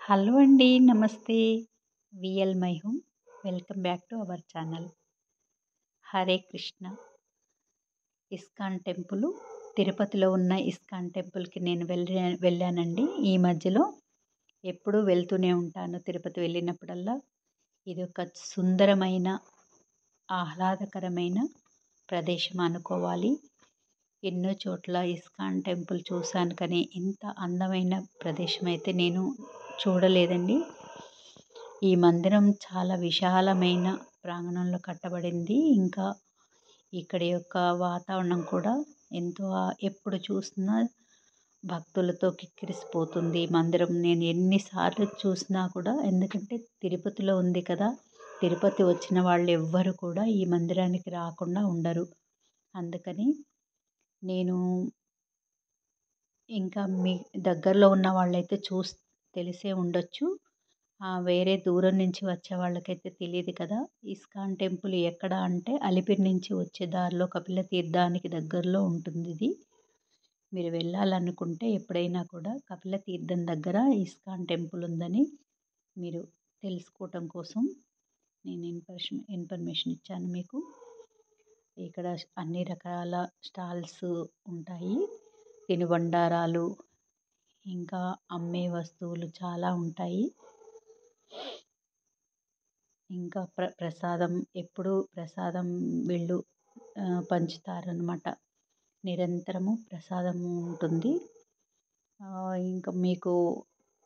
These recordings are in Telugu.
హలో అండి. నమస్తే. VL my home. Welcome back to our channel. Hare Krishna. ISKCON temple, తిరుపతిలో ఉన్న ఇస్కాన్ టెంపుల్కి నేను వెళ్ళానండి. ఈ మధ్యలో ఎప్పుడూ వెళ్తూనే ఉంటాను. తిరుపతి వెళ్ళినప్పుడల్లా ఇది ఒక సుందరమైన, ఆహ్లాదకరమైన ప్రదేశం అనుకోవాలి. ఎన్నో చోట్ల ఇస్కాన్ టెంపుల్ చూశాను, కానీ ఇంత అందమైన ప్రదేశం అయితే నేను చూడలేదండి. ఈ మందిరం చాలా విశాలమైన ప్రాంగణంలో కట్టబడింది. ఇంకా ఇక్కడి యొక్క వాతావరణం కూడా ఎంతో ఎప్పుడు చూసినా భక్తులతో కిక్కిరిసిపోతుంది. మందిరం నేను ఎన్నిసార్లు చూసినా కూడా, ఎందుకంటే తిరుపతిలో ఉంది కదా, తిరుపతి వచ్చిన వాళ్ళు ఎవ్వరు కూడా ఈ మందిరానికి రాకుండా ఉండరు. అందుకని నేను ఇంకా మీ దగ్గరలో ఉన్న వాళ్ళైతే తెలిసే ఉండొచ్చు. వేరే దూరం నుంచి వచ్చే వాళ్ళకైతే తెలియదు కదా. ఇస్కాన్ టెంపుల్ ఎక్కడ అంటే అలిపిరి నుంచి వచ్చే దారిలో కపిల తీర్థానికి దగ్గరలో ఉంటుంది. ఇది మీరు వెళ్ళాలనుకుంటే ఎప్పుడైనా కూడా కపిల తీర్థం దగ్గర ఇస్కాన్ టెంపుల్ ఉందని మీరు తెలుసుకోవటం కోసం నేను ఇన్ఫర్మేషన్ ఇచ్చాను మీకు. ఇక్కడ అన్ని రకాల స్టాల్స్ ఉంటాయి. తినుబండారాలు, ఇంకా అమ్మే వస్తువులు చాలా ఉంటాయి. ఇంకా ప్రసాదం, ఎప్పుడూ ప్రసాదం వీళ్ళు పంచుతారనమాట. నిరంతరము ప్రసాదము ఉంటుంది. ఇంకా మీకు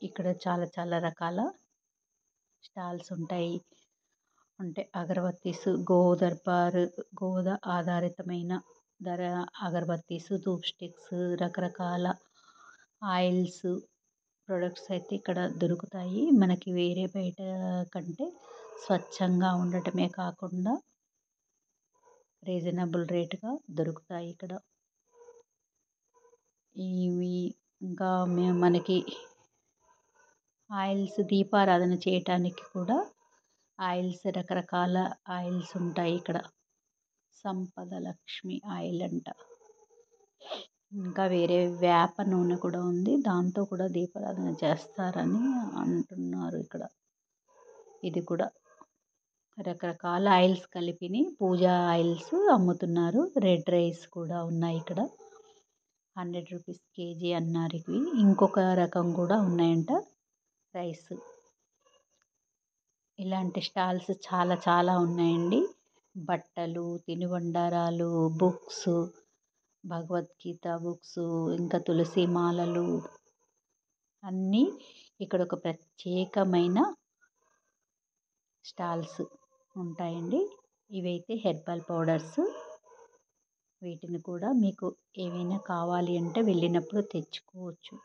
ఇక్కడ చాలా చాలా రకాల స్టాల్స్ ఉంటాయి. అంటే అగరబత్తీస్, గోద ఆధారితమైన అగరబత్తీస్, ధూప్ స్టిక్స్, రకరకాల ఆయిల్స్ ప్రొడక్ట్స్ అయితే ఇక్కడ దొరుకుతాయి. మనకి వేరే బయట కంటే స్వచ్ఛంగా ఉండటమే కాకుండా రీజనబుల్ రేటుగా దొరుకుతాయి ఇక్కడ. ఇవి ఇంకా మనకి ఆయిల్స్, దీపారాధన చేయటానికి కూడా ఆయిల్స్, రకరకాల ఆయిల్స్ ఉంటాయి ఇక్కడ. సంపద లక్ష్మి ఆయిల్ అంట. ఇంకా వేరే వేప నూనె కూడా ఉంది, దాంతో కూడా దీపారాధన చేస్తారని అంటున్నారు ఇక్కడ. ఇది కూడా రకరకాల ఆయిల్స్ కలిపిని పూజా ఆయిల్స్ అమ్ముతున్నారు. రెడ్ రైస్ కూడా ఉన్నాయి ఇక్కడ. 100 రూపీస్ కేజీ అన్నారు ఇవి. ఇంకొక రకం కూడా ఉన్నాయంట రైస్. ఇలాంటి స్టాల్స్ చాలా చాలా ఉన్నాయండి. బట్టలు, తినుబండారాలు, బుక్స్, భగవద్గీత బుక్స్, ఇంకా తులసి మాలలు అన్నీ ఇక్కడ ఒక ప్రత్యేకమైన స్టాల్స్ ఉంటాయండి. ఇవైతే హెర్బల్ పౌడర్స్. వీటిని కూడా మీకు ఏమైనా కావాలి అంటే వెళ్ళినప్పుడు తెచ్చుకోవచ్చు,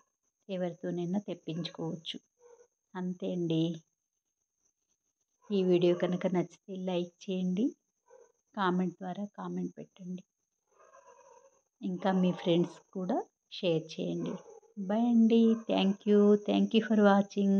ఎవరితోనైనా తెప్పించుకోవచ్చు. అంతే అండి. ఈ వీడియో కనుక నచ్చితే లైక్ చేయండి, కామెంట్ ద్వారా కామెంట్ పెట్టండి, ఇంకా మీ ఫ్రెండ్స్ కూడా షేర్ చేయండి. బాయ్ అండి. Thank you for watching.